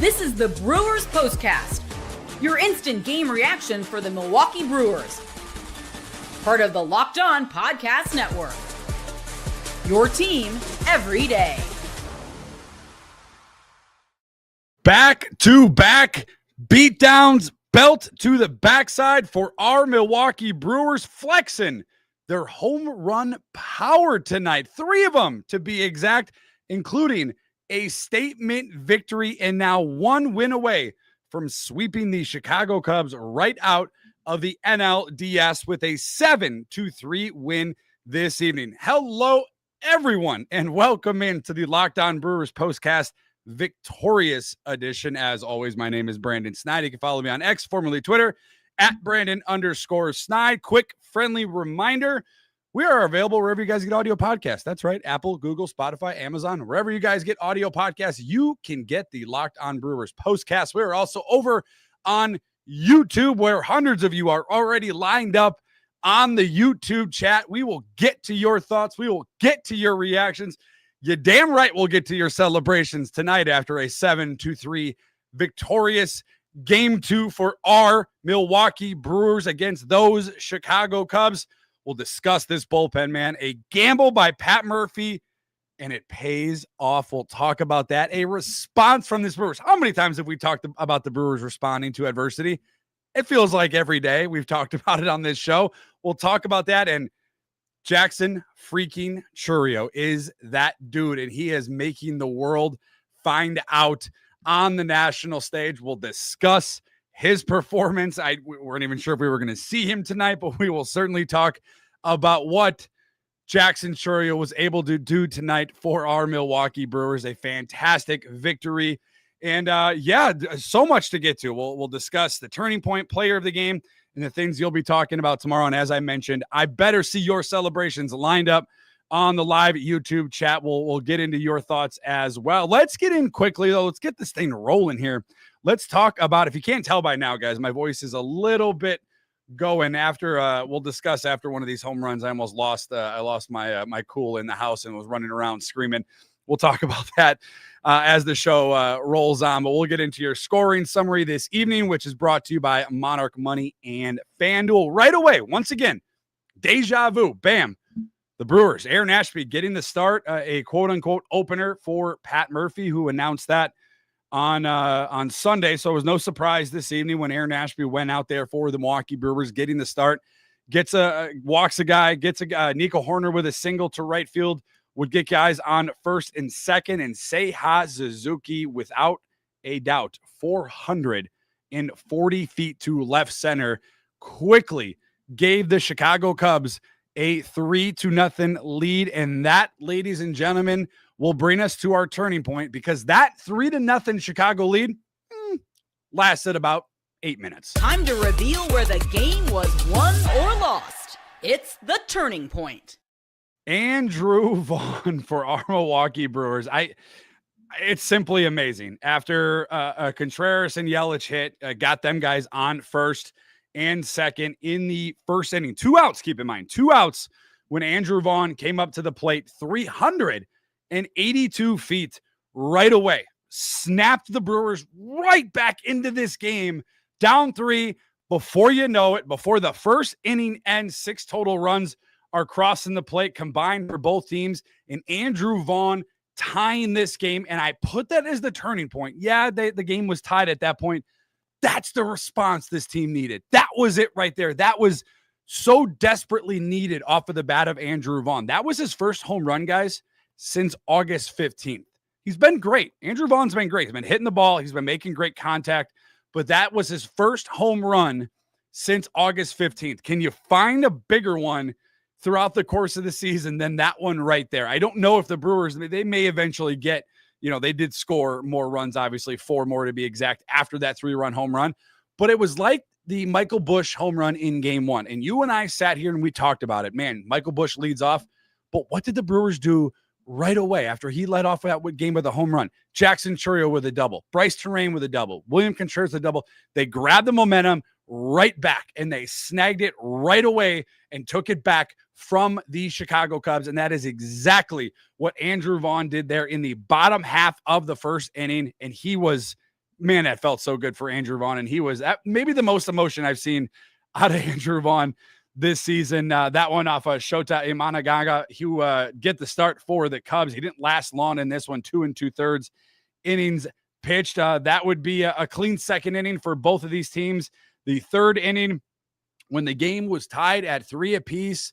This is the Brewers POSTCAST, your instant game reaction for the Milwaukee Brewers. Part of the Locked On Podcast Network. Your team every day. Back-to-back beatdowns, belt to the backside for our Milwaukee Brewers, flexing their home run power tonight. 3 of them, to be exact, including a statement victory and now 1 win away from sweeping the Chicago Cubs right out of the NLDS with a 7-3 win this evening. Hello, everyone, and welcome into the Locked On Brewers POSTCAST victorious edition. As always, my name is Brandon Snide. You can follow me on X, formerly Twitter, at Brandon_Snide. Quick, friendly reminder, we are available wherever you guys get audio podcasts. That's right, Apple, Google, Spotify, Amazon, wherever you guys get audio podcasts, you can get the Locked On Brewers POSTCAST. We are also over on YouTube, where hundreds of you are already lined up on the YouTube chat. We will get to your thoughts. We will get to your reactions. You damn right we'll get to your celebrations tonight after a 7-3 victorious Game 2 for our Milwaukee Brewers against those Chicago Cubs. We'll discuss this bullpen, man. A gamble by Pat Murphy, and it pays off. We'll talk about that. A response from this Brewers. How many times have we talked about the Brewers responding to adversity? It feels like every day we've talked about it on this show. We'll talk about that. And Jackson freaking Chourio is that dude, and he is making the world find out on the national stage. We'll discuss his performance. We weren't even sure if we were going to see him tonight, but we will certainly talk about what Jackson Chourio was able to do tonight for our Milwaukee Brewers. A fantastic victory. And so much to get to. We'll discuss the turning point, player of the game, and the things you'll be talking about tomorrow. And as I mentioned, I better see your celebrations lined up on the live YouTube chat. We'll get into your thoughts as well. Let's get in quickly, though. Let's get this thing rolling here. Let's talk about, if you can't tell by now, guys, my voice is a little bit going after, we'll discuss after one of these home runs. I almost lost, my cool in the house and was running around screaming. We'll talk about that as the show rolls on, but we'll get into your scoring summary this evening, which is brought to you by Monarch Money and FanDuel right away. Once again, deja vu, bam. The Brewers, Aaron Ashby getting the start, a quote-unquote opener for Pat Murphy, who announced that on Sunday. So it was no surprise this evening when Aaron Ashby went out there for the Milwaukee Brewers, getting the start, walks a guy, gets a Nico Horner with a single to right field, would get guys on first and second, and Seiya Suzuki, without a doubt, 440 feet to left center, quickly gave the Chicago Cubs a 3-0 lead. And that, ladies and gentlemen, will bring us to our turning point, because that 3-0 Chicago lead lasted about 8 minutes. Time to reveal where the game was won or lost. It's the turning point. Andrew Vaughn for our Milwaukee Brewers. It's simply amazing. After Contreras and Yelich hit, got them guys on first and second in the first inning. 2 outs, keep in mind. 2 outs when Andrew Vaughn came up to the plate, 382 feet right away. Snapped the Brewers right back into this game, down 3 before you know it, before the first inning ends. 6 total runs are crossing the plate combined for both teams, and Andrew Vaughn tying this game. And I put that as the turning point. Yeah, the game was tied at that point. That's the response this team needed. That was it right there. That was so desperately needed off of the bat of Andrew Vaughn. That was his first home run, guys, since August 15th. He's been great. Andrew Vaughn's been great. He's been hitting the ball. He's been making great contact, but that was his first home run since August 15th. Can you find a bigger one throughout the course of the season than that one right there? I don't know if the Brewers, they may eventually get, they did score more runs, obviously 4 more to be exact, after that 3-run home run, but it was like the Michael Busch home run in Game 1. And you and I sat here and we talked about it. Man, Michael Busch leads off, but what did the Brewers do right away after he led off that game with a home run? Jackson Chourio with a double, Bryce Terrain with a double, William Contreras with a double. They grabbed the momentum right back, and they snagged it right away and took it back from the Chicago Cubs. And that is exactly what Andrew Vaughn did there in the bottom half of the first inning. And he was man, that felt so good for Andrew Vaughn. And he was maybe the most emotion I've seen out of Andrew Vaughn this season. That one off of Shota Imanaga, who get the start for the Cubs. He didn't last long in this one, 2 2/3 innings pitched. That would be a clean second inning for both of these teams. The third inning, when the game was tied at 3 apiece,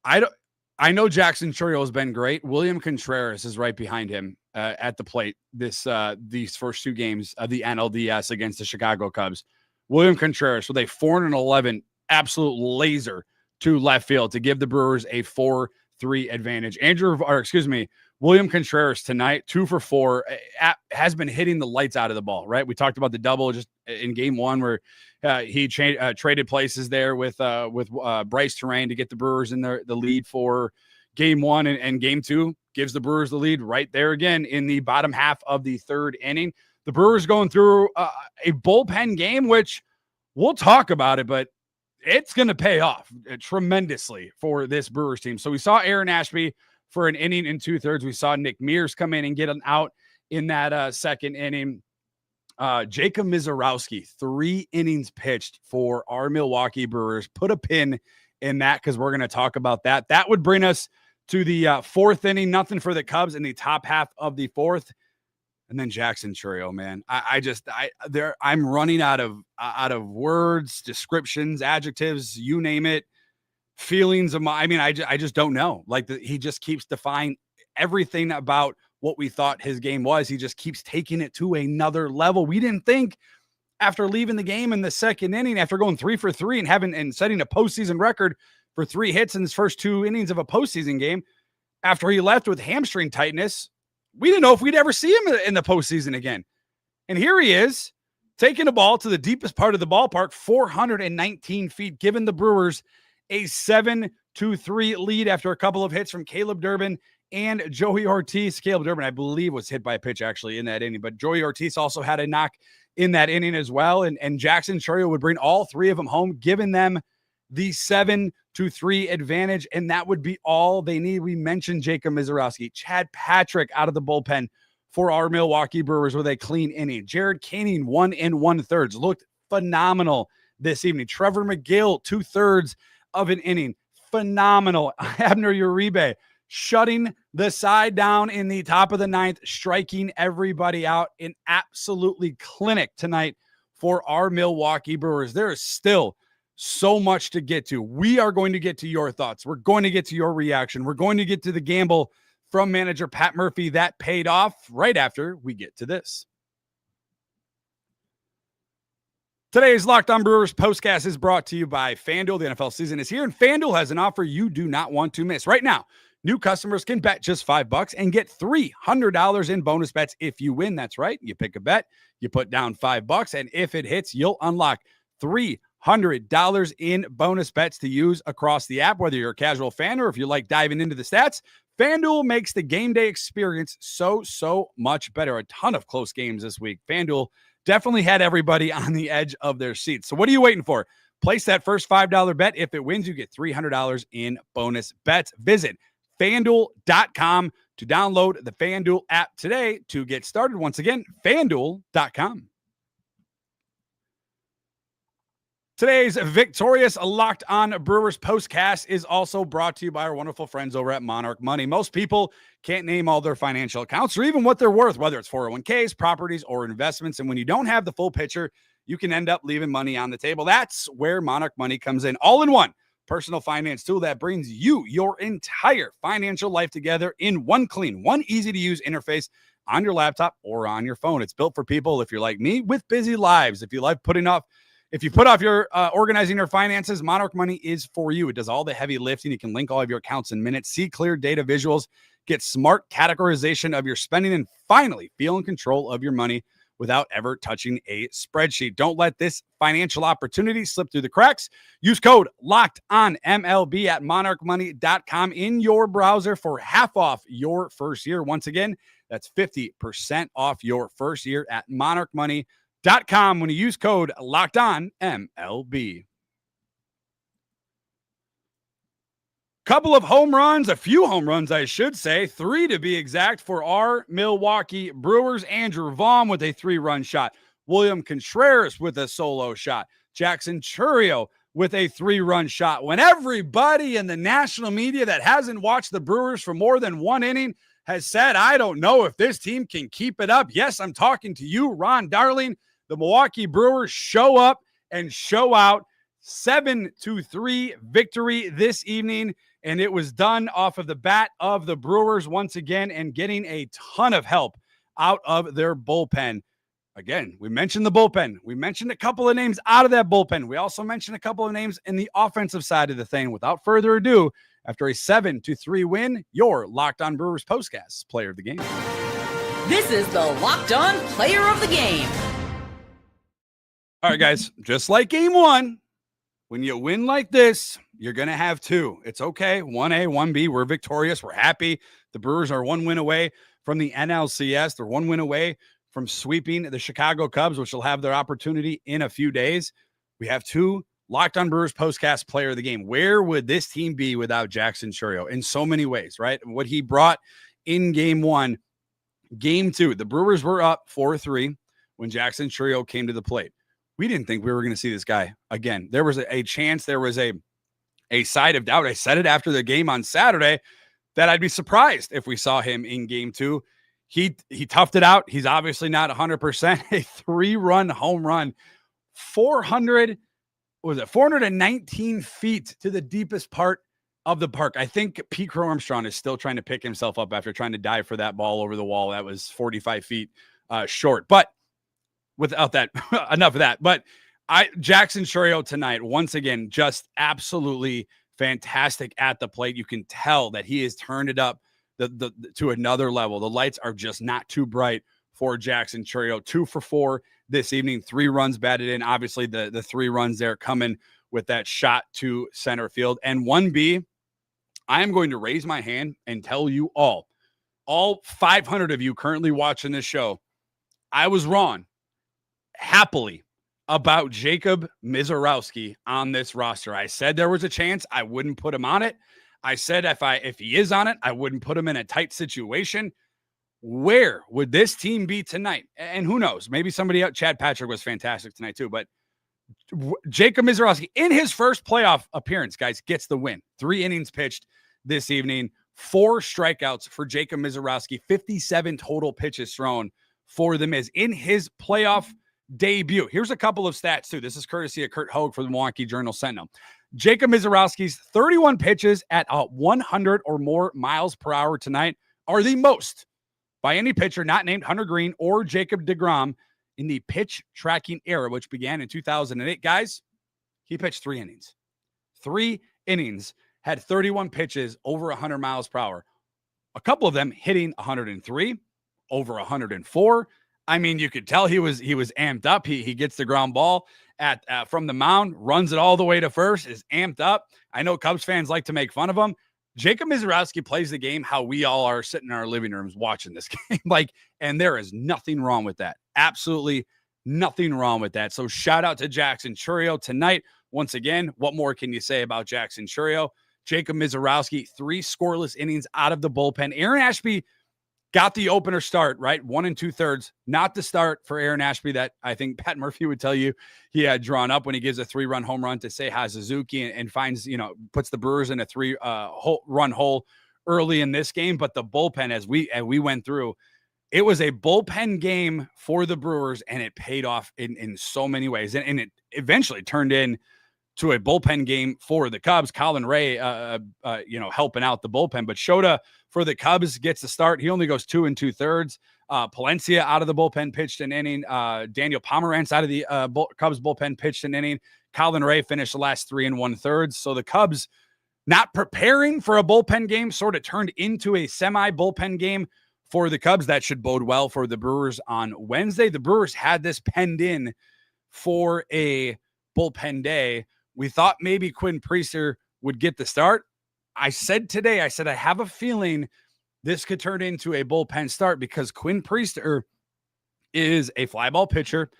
I know Jackson Chourio has been great. William Contreras is right behind him at the plate these first 2 games of the NLDS against the Chicago Cubs. William Contreras with a 4-11 absolute laser to left field to give the Brewers a 4-3 advantage. William Contreras tonight, 2 for 4, has been hitting the lights out of the ball, right? We talked about the double just in game 1 where he traded places there with Bryce Terrain to get the Brewers in the lead for game 1, and game 2 gives the Brewers the lead right there again in the bottom half of the third inning. The Brewers going through a bullpen game, which we'll talk about it, but it's going to pay off tremendously for this Brewers team. So we saw Aaron Ashby for an inning and 2/3. We saw Nick Mears come in and get an out in that second inning. Jacob Mizorowski, 3 innings pitched for our Milwaukee Brewers. Put a pin in that because we're going to talk about that. That would bring us to the fourth inning. Nothing for the Cubs in the top half of the fourth. And then Jackson Chourio, man. I'm running out of words, descriptions, adjectives, you name it. Feelings of I just don't know. He just keeps defying everything about what we thought his game was. He just keeps taking it to another level. We didn't think after leaving the game in the second inning, after going 3 for 3 and setting a postseason record for 3 hits in his first 2 innings of a postseason game, after he left with hamstring tightness, we didn't know if we'd ever see him in the postseason again. And here he is, taking the ball to the deepest part of the ballpark, 419 feet, giving the Brewers a 7-3 lead after a couple of hits from Caleb Durbin and Joey Ortiz. Caleb Durbin, I believe, was hit by a pitch actually in that inning, but Joey Ortiz also had a knock in that inning as well. And Jackson Chourio would bring all 3 of them home, giving them the 7-3 advantage. And that would be all they need. We mentioned Jacob Mizorowski, Chad Patrick out of the bullpen for our Milwaukee Brewers with a clean inning. Jared Koenig, 1 1/3, looked phenomenal this evening. Trevor McGill, 2/3 of an inning. Phenomenal. Abner Uribe shutting the side down in the top of the 9th, striking everybody out. An absolutely clinic tonight for our Milwaukee Brewers. There is still so much to get to. We are going to get to your thoughts. We're going to get to your reaction. We're going to get to the gamble from manager Pat Murphy that paid off right after we get to this. Today's Locked On Brewers postcast is brought to you by FanDuel. The NFL season is here, and FanDuel has an offer you do not want to miss. Right now, new customers can bet just $5 and get $300 in bonus bets if you win. That's right. You pick a bet, you put down $5, and if it hits, you'll unlock $300 in bonus bets to use across the app. Whether you're a casual fan or if you like diving into the stats, FanDuel makes the game day experience so much better. A ton of close games this week. FanDuel definitely had everybody on the edge of their seats. So what are you waiting for? Place that first $5 bet. If it wins, you get $300 in bonus bets. Visit FanDuel.com to download the FanDuel app today to get started. Once again, FanDuel.com. Today's victorious Locked On Brewers postcast is also brought to you by our wonderful friends over at Monarch Money. Most people can't name all their financial accounts or even what they're worth, whether it's 401ks, properties, or investments. And when you don't have the full picture, you can end up leaving money on the table. That's where Monarch Money comes in. All-in-one personal finance tool that brings you your entire financial life together in one clean, one easy-to-use interface on your laptop or on your phone. It's built for people, if you're like me, with busy lives. If you put off your organizing your finances, Monarch Money is for you. It does all the heavy lifting. You can link all of your accounts in minutes, see clear data visuals, get smart categorization of your spending, and finally feel in control of your money without ever touching a spreadsheet. Don't let this financial opportunity slip through the cracks. Use code LOCKEDONMLB at monarchmoney.com in your browser for half off your first year. Once again, that's 50% off your first year at monarchmoney.com when you use code LOCKEDONMLB. Couple of home runs, a few home runs, I should say, 3 to be exact, for our Milwaukee Brewers. Andrew Vaughn with a 3-run shot. William Contreras with a solo shot. Jackson Chourio with a 3-run shot. When everybody in the national media that hasn't watched the Brewers for more than one inning has said, I don't know if this team can keep it up. Yes, I'm talking to you, Ron Darling. The Milwaukee Brewers show up and show out. 7-3 victory this evening. And it was done off of the bat of the Brewers once again, and getting a ton of help out of their bullpen. Again, we mentioned the bullpen. We mentioned a couple of names out of that bullpen. We also mentioned a couple of names in the offensive side of the thing. Without further ado, after a 7-3 win, your Locked On Brewers Postcast player of the game. This is the Locked On Player of the Game. All right, guys, just like game one, when you win like this, you're going to have two. It's okay. 1A, 1B. We're victorious. We're happy. The Brewers are 1 win away from the NLCS. They're 1 win away from sweeping the Chicago Cubs, which will have their opportunity in a few days. We have 2 Locked On Brewers Postcast player of the game. Where would this team be without Jackson Chourio? In so many ways, right? What he brought in game 1. Game 2, the Brewers were up 4-3 when Jackson Chourio came to the plate. We didn't think we were going to see this guy again. There was a chance, there was a side of doubt. I said it after the game on Saturday that I'd be surprised if we saw him in game 2. He toughed it out. He's obviously not 100%. A 3-run home run, 419 feet to the deepest part of the park. I think Pete Crow Armstrong is still trying to pick himself up after trying to dive for that ball over the wall. That was 45 feet short. But without that, enough of that. But Jackson Chourio tonight, once again, just absolutely fantastic at the plate. You can tell that he has turned it up to another level. The lights are just not too bright for Jackson Chourio. 2 for 4 this evening, 3 runs batted in. Obviously, the 3 runs there coming with that shot to center field. And 1B, I am going to raise my hand and tell you all 500 of you currently watching this show, I was wrong happily about Jacob Misiorowski on this roster. I said there was a chance I wouldn't put him on it. I said if he is on it, I wouldn't put him in a tight situation. Where would this team be tonight? And who knows? Maybe somebody else. Chad Patrick was fantastic tonight too, but Jacob Misiorowski in his first playoff appearance, guys, gets the win. 3 innings pitched this evening, 4 strikeouts for Jacob Misiorowski, 57 total pitches thrown for the Miz in his playoff debut. Here's a couple of stats too. This is courtesy of Kurt Hogue for the Milwaukee Journal-Sentinel. Jacob Misiorowski's 31 pitches at 100 or more miles per hour tonight are the most by any pitcher not named Hunter Green or Jacob deGrom in the pitch tracking era, which began in 2008. Guys, he pitched 3 innings. 3 innings, had 31 pitches over 100 miles per hour. A couple of them hitting 103, over 104. I mean, you could tell he was amped up. He gets the ground ball from the mound, runs it all the way to first, is amped up. I know Cubs fans like to make fun of him. Jacob Misiorowski plays the game how we all are sitting in our living rooms watching this game. And there is nothing wrong with that. Absolutely nothing wrong with that. So shout out to Jackson Chourio tonight. Once again, what more can you say about Jackson Chourio? Jacob Misiorowski, 3 scoreless innings out of the bullpen. Aaron Ashby got the opener start, right? 1 2/3. Not the start for Aaron Ashby that I think Pat Murphy would tell you he had drawn up when he gives a 3-run home run to Seiya Suzuki and finds, puts the Brewers in a 3-run hole early in this game. But the bullpen, as we went through, it was a bullpen game for the Brewers, and it paid off in so many ways. And it eventually turned in to a bullpen game for the Cubs. Colin Ray, helping out the bullpen, but Shota for the Cubs gets the start. He only goes 2 2/3. Palencia out of the bullpen pitched an inning. Daniel Pomerantz out of the Cubs bullpen pitched an inning. Colin Ray finished the last 3 1/3. So the Cubs, not preparing for a bullpen game, sort of turned into a semi-bullpen game for the Cubs. That should bode well for the Brewers on Wednesday. The Brewers had this penned in for a bullpen day. We thought maybe Quinn Priester would get the start. I said today, I have a feeling this could turn into a bullpen start because Quinn Priester is a fly ball pitcher.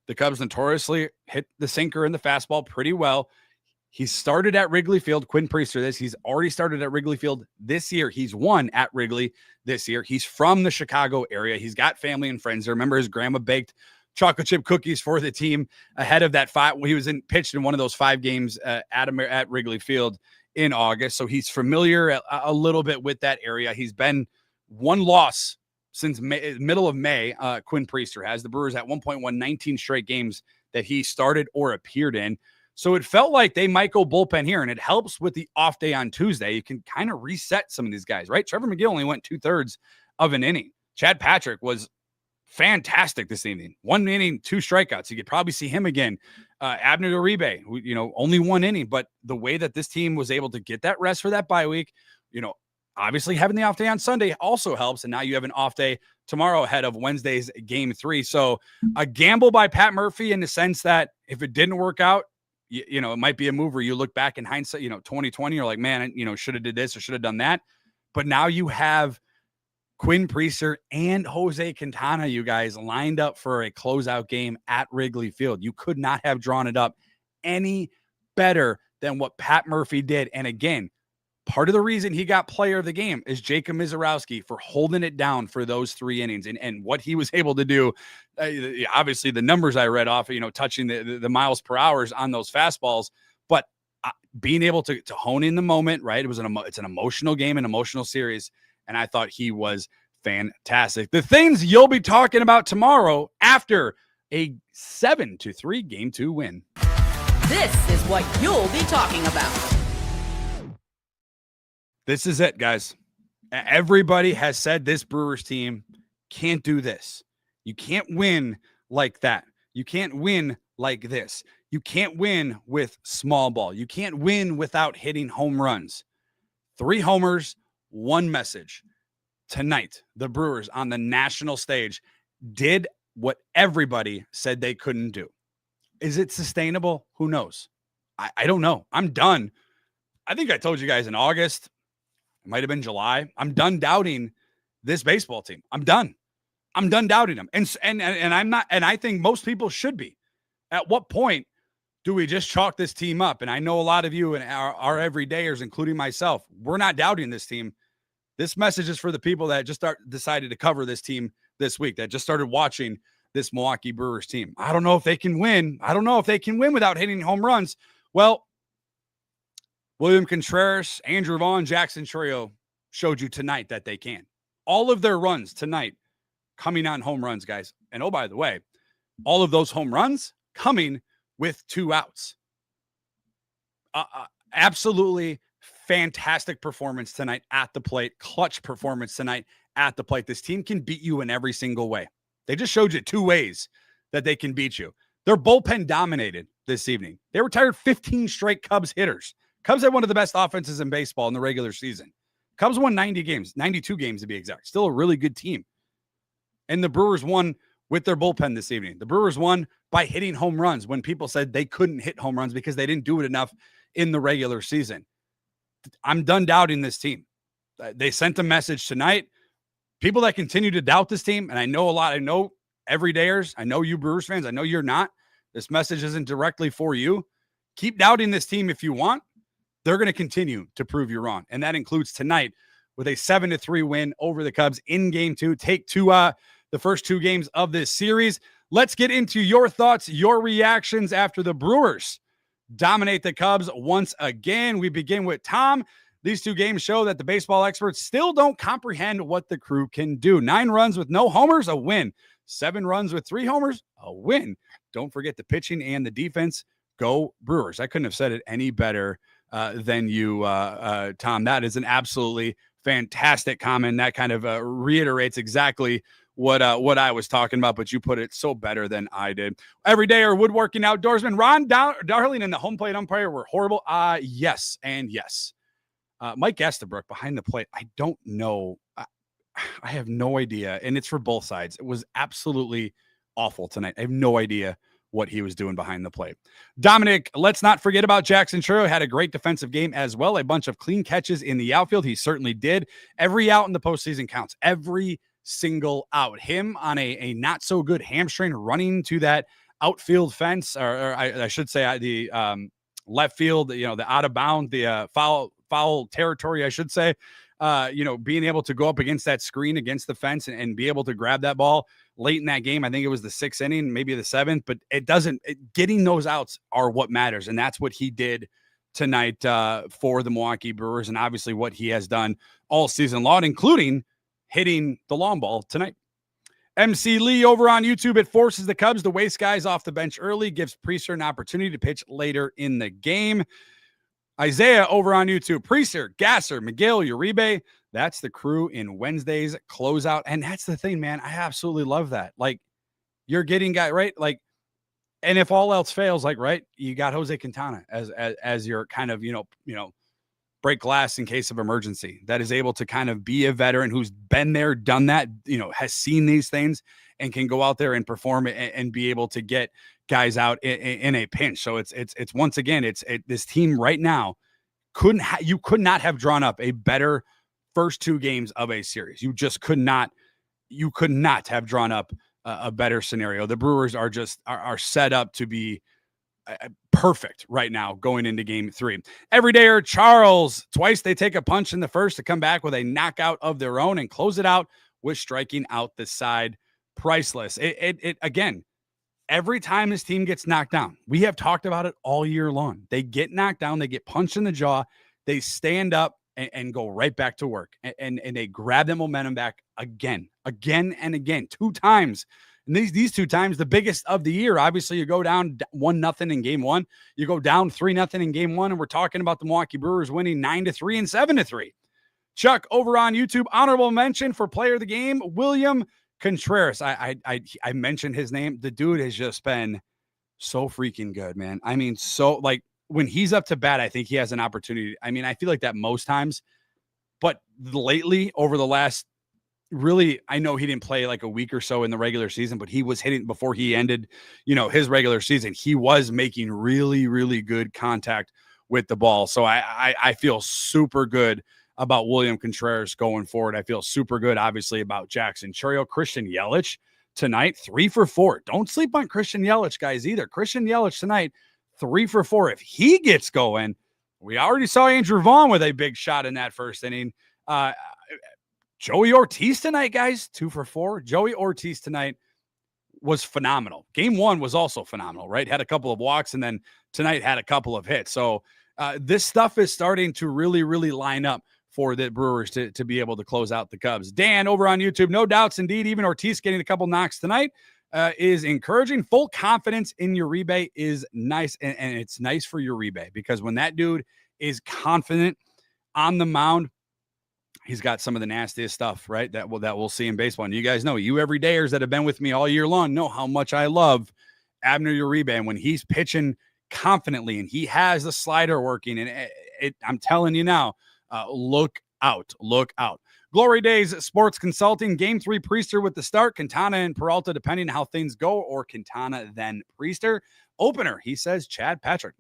The Cubs notoriously hit the sinker and the fastball pretty well. He started at Wrigley Field. Quinn Priester, he's already started at Wrigley Field this year. He's won at Wrigley this year. He's from the Chicago area. He's got family and friends there. Remember, his grandma baked chocolate chip cookies for the team ahead of that fight. He was pitched in one of those 5 games at Wrigley Field in August. So he's familiar a little bit with that area. He's been one loss since middle of May. Quinn Priester has. The Brewers at one point won 19 straight games that he started or appeared in. So it felt like they might go bullpen here, and it helps with the off day on Tuesday. You can kind of reset some of these guys, right? Trevor McGill only went 2/3 of an inning. Chad Patrick was fantastic this evening. 1 inning, 2 strikeouts. You could probably see him again. Abner Uribe, who, only 1 inning, but the way that this team was able to get that rest for that bye week, obviously having the off day on Sunday also helps. And now you have an off day tomorrow ahead of Wednesday's game 3. So a gamble by Pat Murphy in the sense that if it didn't work out, it might be a move where you look back in hindsight, 2020, you're like, man, should have did this or should have done that. But now you have Quinn Priester and Jose Quintana, you guys, lined up for a closeout game at Wrigley Field. You could not have drawn it up any better than what Pat Murphy did. And again, part of the reason he got player of the game is Jacob Mizorowski for holding it down for those 3 innings and what he was able to do. Obviously, the numbers I read off, touching the miles per hour on those fastballs, but being able to hone in the moment, right? It's an emotional game, an emotional series, and I thought he was fantastic. The things you'll be talking about tomorrow after a 7-3 Game 2 win. This is what you'll be talking about. This is it, guys. Everybody has said this Brewers team can't do this. You can't win like that. You can't win like this. You can't win with small ball. You can't win without hitting home runs. 3 homers, 1 message. Tonight, the Brewers on the national stage did what everybody said they couldn't do. Is it sustainable? Who knows? I don't know. I'm done. I think I told you guys in August. It might have been July. I'm done doubting this baseball team. I'm done doubting them. And I'm not, and I think most people should be. At what point do we just chalk this team up? And I know a lot of you and our everydayers, including myself, we're not doubting this team. This message is for the people that just decided to cover this team this week, that just started watching this Milwaukee Brewers team. I don't know if they can win. I don't know if they can win without hitting home runs. Well, William Contreras, Andrew Vaughn, Jackson Chourio showed you tonight that they can. All of their runs tonight coming on home runs, guys. And oh, by the way, all of those home runs coming with 2 outs. Absolutely fantastic performance tonight at the plate. Clutch performance tonight at the plate. This team can beat you in every single way. They just showed you 2 ways that they can beat you. Their bullpen dominated this evening. They retired 15 straight Cubs hitters. Cubs had one of the best offenses in baseball in the regular season. Cubs won 90 games, 92 games to be exact. Still a really good team. And the Brewers won with their bullpen this evening. The Brewers won by hitting home runs when people said they couldn't hit home runs because they didn't do it enough in the regular season. I'm done doubting this team. They sent a message tonight. People that continue to doubt this team, and I know everydayers, I know you Brewers fans, I know you're not. This message isn't directly for you. Keep doubting this team if you want. They're going to continue to prove you wrong. And that includes tonight with a 7-3 win over the Cubs in Game 2. Take the first 2 games of this series. Let's get into your thoughts, your reactions after the Brewers dominate the Cubs once again. We begin with Tom. These 2 games show that the baseball experts still don't comprehend what the crew can do. 9 runs with no homers, a win. 7 runs with 3 homers, a win. Don't forget the pitching and the defense. Go Brewers. I couldn't have said it any better than you, Tom. That is an absolutely fantastic comment. That kind of reiterates exactly what I was talking about, but you put it so better than I did. Everyday or woodworking outdoorsman Ron Darling and the home plate umpire were horrible. Yes and yes. Mike Estabrook behind the plate. I don't know. I have no idea, and it's for both sides. It was absolutely awful tonight. I have no idea what he was doing behind the plate. Dominic, let's not forget about Jackson Chourio. Had a great defensive game as well. A bunch of clean catches in the outfield. He certainly did. Every out in the postseason counts. Every single out. Him on a not so good hamstring running to that outfield fence, or I should say the left field, the out of bound, the foul territory, I should say. Being able to go up against that screen against the fence and be able to grab that ball late in that game. I think it was the 6th inning, maybe the 7th, but getting those outs are what matters. And that's what he did tonight for the Milwaukee Brewers, and obviously what he has done all season long, including hitting the long ball tonight. MC Lee over on YouTube, it forces the Cubs to waste guys off the bench early, gives Priester an opportunity to pitch later in the game. Isaiah over on YouTube, Priester, Gasser, McGill, Uribe, that's the crew in Wednesday's closeout. And that's the thing, man. I absolutely love that. Like, you're getting guy, right? Like, and if all else fails, like, right, you got Jose Quintana as your kind of, break glass in case of emergency, that is able to kind of be a veteran who's been there, done that, has seen these things and can go out there and perform and be able to get guys out in a pinch. So it's once again, this team right now you could not have drawn up a better first 2 games of a series. You just could not have drawn up a better scenario. The Brewers are set up to be perfect right now going into game 3. Everydayer Charles, twice they take a punch in the first to come back with a knockout of their own and close it out with striking out the side. Priceless. It again, every time this team gets knocked down, we have talked about it all year long. They get knocked down, they get punched in the jaw, they stand up and go right back to work, and they grab the momentum back again and again, 2 times. And these 2 times, the biggest of the year. Obviously, you go down 1-0 in game 1. You go down 3-0 in game 1, and we're talking about the Milwaukee Brewers winning 9-3 and 7-3. Chuck over on YouTube, honorable mention for player of the game, William Contreras. I mentioned his name. The dude has just been so freaking good, man. I mean, so like when he's up to bat, I think he has an opportunity. I mean, I feel like that most times, but lately over the last, really, I know he didn't play like a week or so in the regular season, but he was hitting before he ended, his regular season. He was making really, really good contact with the ball. So I feel super good about William Contreras going forward. I feel super good, obviously, about Jackson Chourio. Christian Yelich tonight, 3 for 4. Don't sleep on Christian Yelich, guys, either. Christian Yelich tonight, 3 for 4. If he gets going, we already saw Andrew Vaughn with a big shot in that first inning. Joey Ortiz tonight, guys, 2 for 4. Joey Ortiz tonight was phenomenal. Game 1 was also phenomenal, right? Had a couple of walks, and then tonight had a couple of hits. So this stuff is starting to really, really line up for the Brewers to be able to close out the Cubs. Dan over on YouTube, no doubts indeed. Even Ortiz getting a couple knocks tonight is encouraging. Full confidence in Uribe is nice, and it's nice for Uribe because when that dude is confident on the mound, he's got some of the nastiest stuff, right? That we'll see in baseball. And you guys know, you everydayers that have been with me all year long know how much I love Abner Uribe. And when he's pitching confidently and he has the slider working, and I'm telling you now, look out. Glory Days Sports Consulting, Game 3 Priester with the start, Quintana and Peralta, depending on how things go, or Quintana then Priester. Opener, he says Chad Patrick.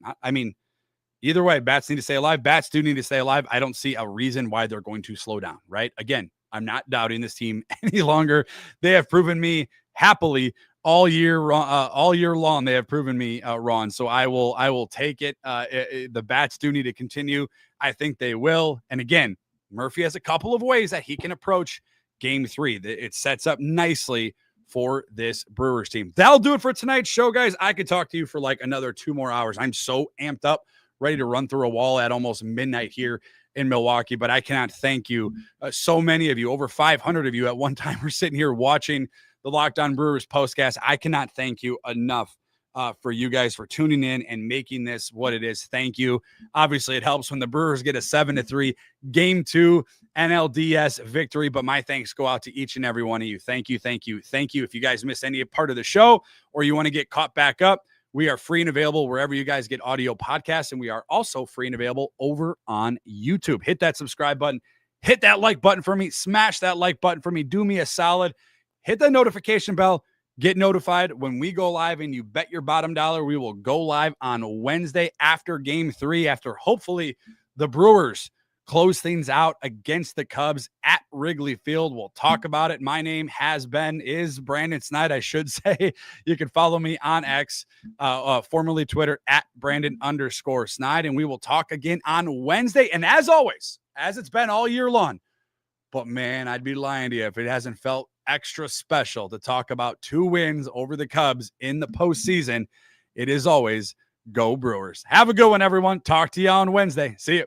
Either way, bats need to stay alive. Bats do need to stay alive. I don't see a reason why they're going to slow down, right? Again, I'm not doubting this team any longer. They have proven me happily all year long. They have proven me wrong. So I will take it. The bats do need to continue. I think they will. And again, Murphy has a couple of ways that he can approach Game 3. It sets up nicely for this Brewers team. That'll do it for tonight's show, guys. I could talk to you for like another 2 more hours. I'm so amped up, ready to run through a wall at almost midnight here in Milwaukee, but I cannot thank you. So many of you, over 500 of you at one time, were sitting here watching the Locked On Brewers postcast. I cannot thank you enough for you guys for tuning in and making this what it is. Thank you. Obviously, it helps when the Brewers get a 7-3 Game 2 NLDS victory, but my thanks go out to each and every one of you. Thank you. If you guys missed any part of the show or you want to get caught back up, we are free and available wherever you guys get audio podcasts, and we are also free and available over on YouTube. Hit that subscribe button. Hit that like button for me. Smash that like button for me. Do me a solid. Hit the notification bell. Get notified when we go live, and you bet your bottom dollar we will go live on Wednesday after Game 3, after hopefully the Brewers close things out against the Cubs at Wrigley Field. We'll talk about it. My name is Brandon Snide, I should say. You can follow me on X, formerly Twitter, at Brandon_Snide, and we will talk again on Wednesday. And as always, as it's been all year long, but man, I'd be lying to you if it hasn't felt extra special to talk about 2 wins over the Cubs in the postseason. It is always go Brewers. Have a good one, everyone. Talk to you on Wednesday. See you.